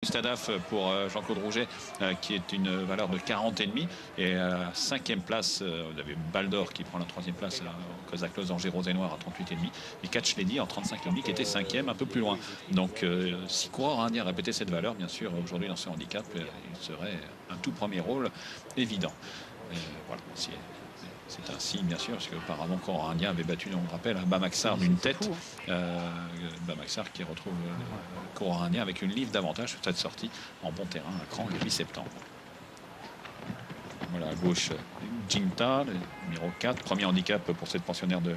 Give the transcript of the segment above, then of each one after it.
Stadaf pour Jean-Claude Rouget qui est une valeur de 40,5 et à la 5e place vous avez Baldor qui prend la 3e place Kozaklos Angers Rosé Noir à 38,5 et Catch Lady en 35,5 qui était 5e un peu plus loin. Donc si coureur indien répétait cette valeur, bien sûr aujourd'hui dans ce handicap il serait un tout premier rôle évident. Voilà, c'est ainsi, bien sûr, parce qu'auparavant, le coureur indien avait battu, on le rappelle, Bamaxar d'une tête. Bamaxar qui retrouve le coureur indien avec une livre d'avantage sur cette sortie en bon terrain à Cran le 8 septembre. Voilà, à gauche, Ginta, le numéro 4, premier handicap pour cette pensionnaire de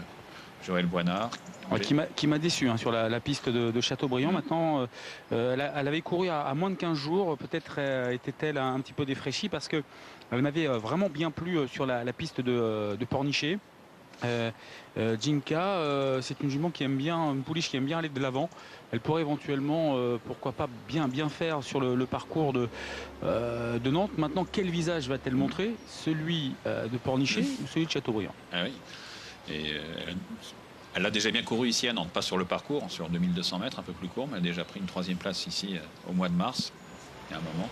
Joël Boinard. Ouais, qui m'a déçu hein, sur la piste de Châteaubriand. Maintenant, elle avait couru à moins de 15 jours. Peut-être était-elle un petit peu défraîchie parce qu'elle m'avait vraiment bien plu sur la piste de Pornichet. Jinka, c'est une jument qui aime bien, une pouliche qui aime bien aller de l'avant. Elle pourrait éventuellement, pourquoi pas, bien faire sur le parcours de Nantes. Maintenant, quel visage va-t-elle montrer? Celui de Pornichet ou celui de Châteaubriand? Ah oui. Et elle a déjà bien couru ici à Nantes, pas sur le parcours, sur 2200 mètres, un peu plus court, mais elle a déjà pris une 3e place ici au mois de mars, il y a un moment.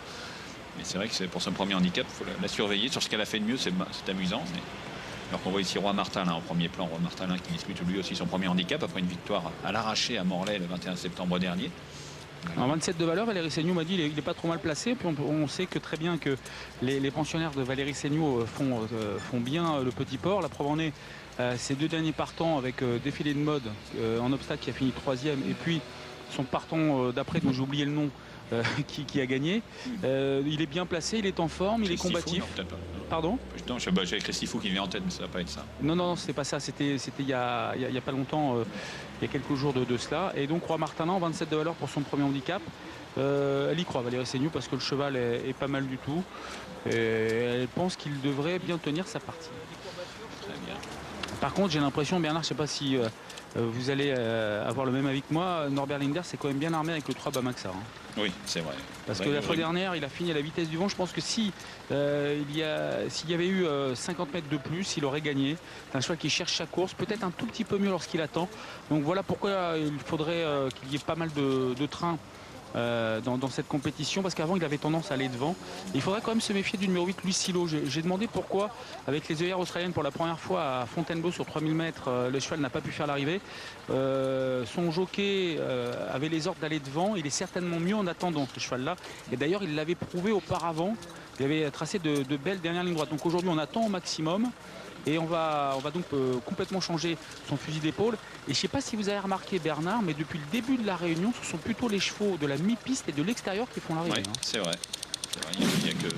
Mais c'est vrai que pour son premier handicap, il faut la surveiller. Sur ce qu'elle a fait de mieux, c'est amusant. Mais... Alors qu'on voit ici Roi Martalin en premier plan, Roi Martalin qui dispute lui aussi son premier handicap après une victoire à l'arraché à Morlaix le 21 septembre dernier. En 27 de valeur, Valérie Seignoux m'a dit qu'il n'est pas trop mal placé. Puis on sait que très bien que les pensionnaires de Valérie Seignoux font bien le petit port. La preuve en est ces 2 derniers partants avec défilé de mode en obstacle qui a fini 3e et puis son partant d'après dont j'ai oublié le nom qui a gagné. Il est bien placé, il est en forme, il est combatif. Non, pardon? Non, j'ai Christifou qui vient en tête, mais ça va pas être ça. Non, c'était pas ça. C'était il y a pas longtemps, il y a quelques jours de cela. Et donc Roi Martalin en 27 de valeur pour son premier handicap. Elle y croit, Valérie Seignoux, parce que le cheval est pas mal du tout. Et elle pense qu'il devrait bien tenir sa partie. Très bien. Par contre, j'ai l'impression, Bernard, je ne sais pas si vous allez avoir le même avis que moi, Norbert Linder c'est quand même bien armé avec le 3 Bamaxar. Hein. Oui, c'est vrai. Parce que la fois dernière, il a fini à la vitesse du vent. Je pense que s'il y avait eu 50 mètres de plus, il aurait gagné. C'est un cheval qui cherche sa course, peut-être un tout petit peu mieux lorsqu'il attend. Donc voilà pourquoi il faudrait qu'il y ait pas mal de trains dans cette compétition, parce qu'avant il avait tendance à aller devant. Il faudrait quand même se méfier du numéro 8 Louis Silo. J'ai demandé pourquoi avec les œillères australiennes pour la première fois à Fontainebleau sur 3000 mètres le cheval n'a pas pu faire l'arrivée. Son jockey avait les ordres d'aller devant. Il est certainement mieux en attendant ce cheval là, et d'ailleurs il l'avait prouvé auparavant. Il avait tracé de belles dernières lignes droites. Donc aujourd'hui on attend au maximum. Et on va donc complètement changer son fusil d'épaule. Et je ne sais pas si vous avez remarqué, Bernard, mais depuis le début de la réunion, ce sont plutôt les chevaux de la mi-piste et de l'extérieur qui font l'arrivée. Oui, c'est vrai. Il n'y a que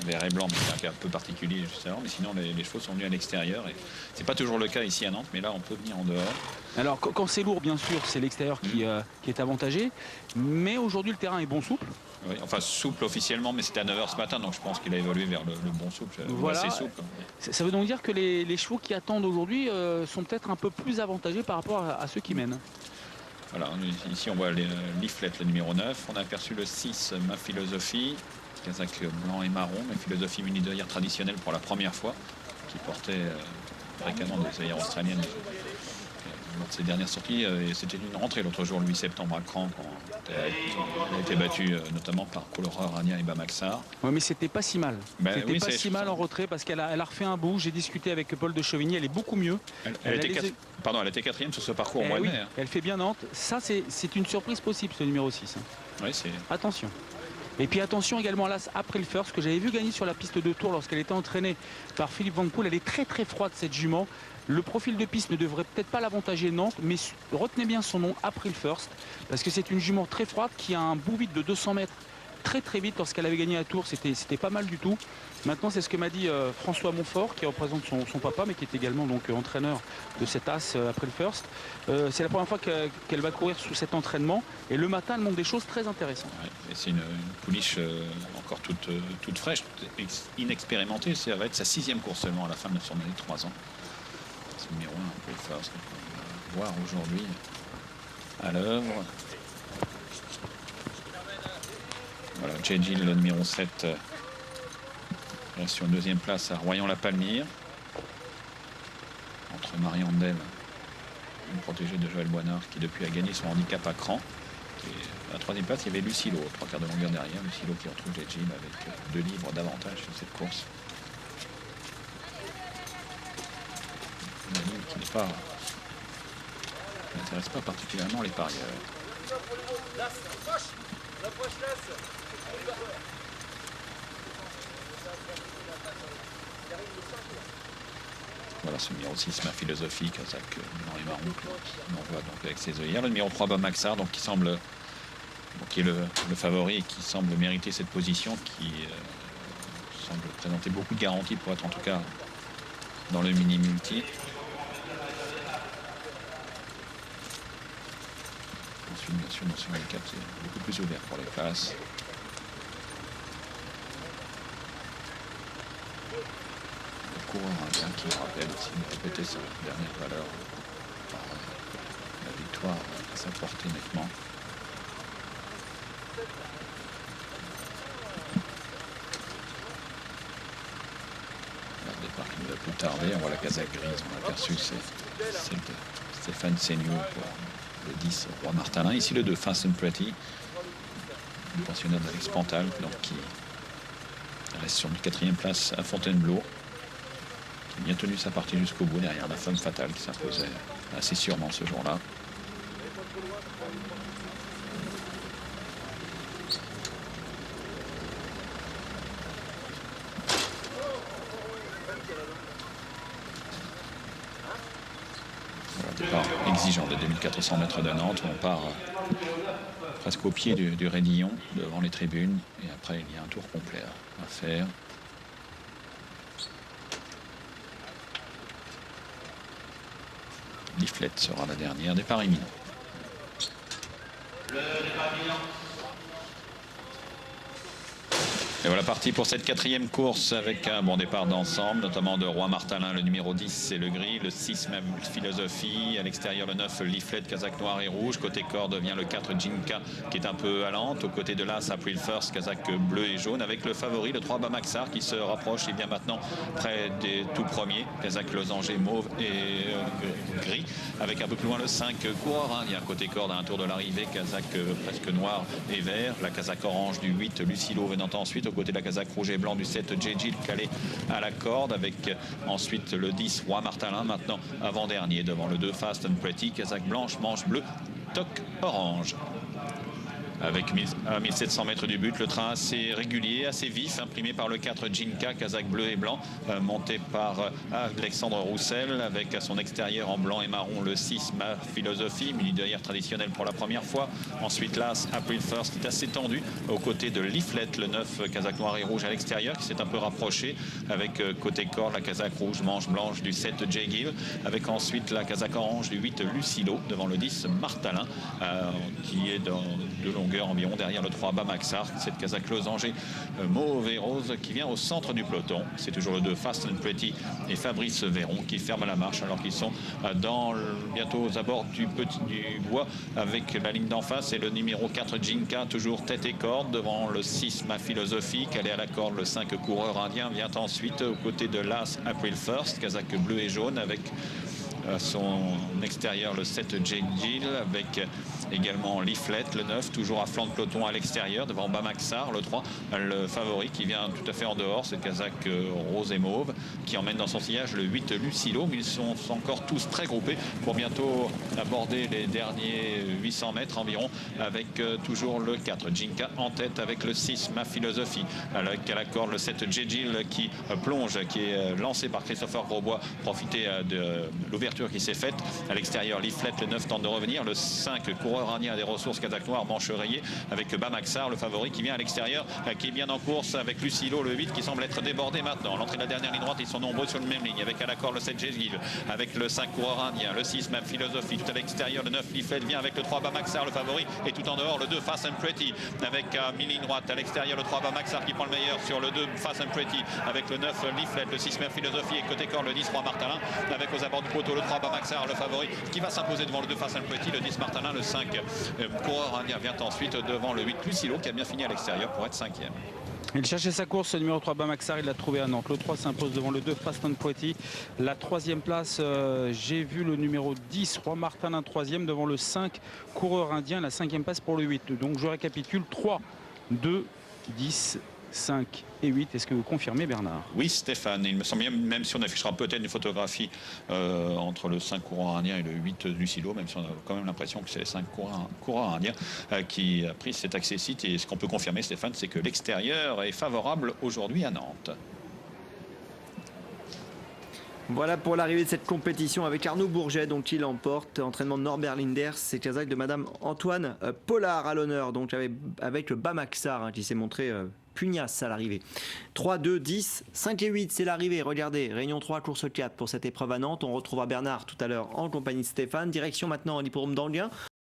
vert et blanc, mais c'est un cas un peu particulier justement. Mais sinon, les chevaux sont venus à l'extérieur. Et c'est pas toujours le cas ici à Nantes, mais là, on peut venir en dehors. Alors, quand c'est lourd, bien sûr, c'est l'extérieur qui est avantagé. Mais aujourd'hui, le terrain est bon souple. Oui, enfin souple officiellement, mais c'était à 9h ce matin, donc je pense qu'il a évolué vers le bon souple. Voilà. Assez souple. Ça veut donc dire que les chevaux qui attendent aujourd'hui sont peut-être un peu plus avantagés par rapport à ceux qui mènent. Voilà, ici on voit Leaflet, le numéro 9. On a aperçu le 6, Ma Philosophie, casaque blanc et marron, Ma Philosophie munie d'œillères traditionnelles pour la première fois, qui portait fréquemment des œillères australiennes. Lors de ses dernières sorties, c'était une rentrée l'autre jour, le 8 septembre à Cran, quand elle a été battue notamment par Coloreur Rania et Bamaxar. Oui, mais c'était pas si mal. C'était pas si mal en retrait parce qu'elle a refait un bout. J'ai discuté avec Paul de Chevigny, elle est beaucoup mieux. Elle était 4e sur ce parcours au mois de mai. Elle fait bien Nantes. Ça, c'est une surprise possible, ce numéro 6. Oui, attention. Et puis attention également à l'As April First, que j'avais vu gagner sur la piste de Tours lorsqu'elle était entraînée par Philippe Van Poel. Elle est très très froide, cette jument. Le profil de piste ne devrait peut-être pas l'avantager Nantes, mais retenez bien son nom, April First, parce que c'est une jument très froide qui a un bout vite de 200 mètres très très vite. Lorsqu'elle avait gagné à Tours, c'était pas mal du tout. Maintenant, c'est ce que m'a dit François Montfort, qui représente son papa, mais qui est également donc entraîneur de cet As April First. C'est la première fois qu'elle va courir sous cet entraînement, et le matin, elle montre des choses très intéressantes. Ouais, c'est une pouliche encore toute fraîche, inexpérimentée. Ça va être sa 6e course seulement à la fin de son année de 3 ans. C'est le numéro 1, April First, qu'on va voir aujourd'hui à l'œuvre. Voilà, J.G. le numéro 7 reste sur une 2e place à Royan-la-Palmyre, entre Marie-Andelle, une protégée de Joël Boinard, qui depuis a gagné son handicap à Cran, qui Et à la troisième place, il y avait Lucilo, 3 quarts de longueur derrière. Lucilo qui retrouve les Jim avec 2 livres d'avantage sur cette course. Une ligne qui n'intéresse pas particulièrement les parieurs. Voilà ce numéro 6, ma philosophie, Kazakh blanc et marron, qui envoie donc avec ses œillères. Le numéro 3, Bamaxar, donc qui semble, qui est le favori et qui semble mériter cette position, qui semble présenter beaucoup de garanties pour être en tout cas dans le mini-multi. Ensuite, bien sûr, sur le 4, c'est beaucoup plus ouvert pour les places. Coureur indien qui me rappelle aussi de répéter sa dernière valeur par la victoire à sa portée nettement. Le départ qui nous a plus tardé, on voit la Kazakh grise, on a aperçu c'est celle de Stéphane Seignou pour le 10 Roi Martalin. Ici le 2 Fast and Pretty, le pensionnaire d'Alex Pantal, donc qui reste sur une 4e place à Fontainebleau. Bien tenu sa partie jusqu'au bout derrière la femme fatale qui s'imposait assez sûrement ce jour-là. Voilà, départ exigeant de 2400 mètres de Nantes où on part presque au pied du Raidillon devant les tribunes et après il y a un tour complet à faire. Leaflet sera la dernière, départ imminent. Le départ imminent. Et voilà parti pour cette 4e course avec un bon départ d'ensemble, notamment de Roi Martalin, le numéro 10, c'est le gris, le 6, même philosophie, à l'extérieur le 9, Leaflet, Kazakh noir et rouge, côté corde vient le 4, Jinka, qui est un peu allante, au côté de l'As, April First, Kazakh bleu et jaune, avec le favori, le 3, Bamaxar, qui se rapproche, il vient maintenant près des tout premiers, Kazakh losanger mauve et gris, avec un peu plus loin le 5, coureur, hein, il y a un côté corde à un tour de l'arrivée, Kazakh presque noir et vert, la Kazakh orange du 8, Lucilo venant ensuite, au côté de la Kazakh rouge et blanc du 7, J.G. calé à la corde avec ensuite le 10, Roi Martalin, maintenant avant-dernier devant le 2, Fast and Pretty, Kazakh blanche, manche bleue, toque orange. Avec à 1700 mètres du but, le train assez régulier, assez vif, imprimé par le 4 Jinka, Kazakh bleu et blanc, monté par Alexandre Roussel, avec à son extérieur en blanc et marron le 6, Ma Philosophie, muni d'œillère traditionnelle pour la première fois. Ensuite, l'As, April First, est assez tendu, aux côtés de Leaflet, le 9, Kazakh noir et rouge à l'extérieur, qui s'est un peu rapproché, avec côté corde, la Kazakh rouge, manche blanche du 7, J. Gill, avec ensuite la Kazakh orange du 8, Lucilo, devant le 10, Martalin, qui est dans de longueur environ derrière le 3, Bamaxar, cette Kazakh losanger mauve et rose qui vient au centre du peloton. C'est toujours le 2, Fast and Pretty et Fabrice Véron qui ferme la marche alors qu'ils sont bientôt aux abords du bois avec la ligne d'en face et le numéro 4 Jinka, toujours tête et corde devant le 6, Ma Philosophie, calé à la corde, le 5 coureur indien vient ensuite aux côtés de l'As, April First, Kazakh bleu et jaune avec à son extérieur le 7 J. Gill avec également Leaflet, le 9, toujours à flanc de peloton à l'extérieur devant Bamaxar, le 3, le favori qui vient tout à fait en dehors, c'est Kazakh rose et mauve qui emmène dans son sillage le 8 Lucilo, mais ils sont encore tous très groupés pour bientôt aborder les derniers 800 mètres environ avec toujours le 4 Jinka en tête avec le 6 Ma Philosophie, avec à la corde le 7 J. Gill qui plonge, qui est lancé par Christopher Grosbois, profiter de l'ouverture qui s'est faite à l'extérieur. Leaflet, le 9, tente de revenir, le 5 coureur indien des ressources Kazakh noir, manche rayée avec Bamaxar, le favori qui vient à l'extérieur, qui est bien en course avec Lucilo, le 8 qui semble être débordé maintenant. L'entrée de la dernière ligne droite, ils sont nombreux sur le même ligne avec à l'accord le 7 J. avec le 5 coureur indien, le 6 même Philosophie, tout à l'extérieur, le 9 Leaflet vient avec le 3 Bamaxar, le favori, et tout en dehors le 2 Fast and Pretty avec mi-ligne droite à l'extérieur, le 3 Bamaxar qui prend le meilleur sur le 2 Fast and Pretty avec le 9 Leaflet, le 6 même Philosophie et côté corps le 10 Roi Martalin avec aux abords du poteau le 3 Bamaxar, le favori qui va s'imposer devant le 2 Fast and Pretty, le 10 Martalin, le 5 coureur indien vient ensuite devant le 8 Lucilo qui a bien fini à l'extérieur pour être 5e. Il cherchait sa course, le numéro 3 Bamaxar, il l'a trouvé à Nantes. Le 3 s'impose devant le 2 Faston Poitiers. La troisième place, j'ai vu le numéro 10 Roi Martin, un troisième devant le 5 Coureur Indien. La cinquième place pour le 8. Donc je récapitule 3, 2, 10, 5 et 8. Est-ce que vous confirmez, Bernard? Oui, Stéphane. Il me semble bien, même si on affichera peut-être une photographie entre le 5 coureur indien et le 8 du silo, même si on a quand même l'impression que c'est les 5 coureurs indiens qui a pris cet accès-site. Et ce qu'on peut confirmer, Stéphane, c'est que l'extérieur est favorable aujourd'hui à Nantes. Voilà pour l'arrivée de cette compétition avec Arnaud Bourget, donc qui l'emporte. Entraînement de Norbert Linders, c'est Kazakh de Madame Antoine Pollard à l'honneur, donc avec le Bamaxar qui s'est montré pugnace à l'arrivée. 3, 2, 10, 5 et 8, c'est l'arrivée. Regardez, réunion 3, course 4 pour cette épreuve à Nantes. On retrouvera Bernard tout à l'heure en compagnie de Stéphane. Direction maintenant à l'hippodrome d'Anguin.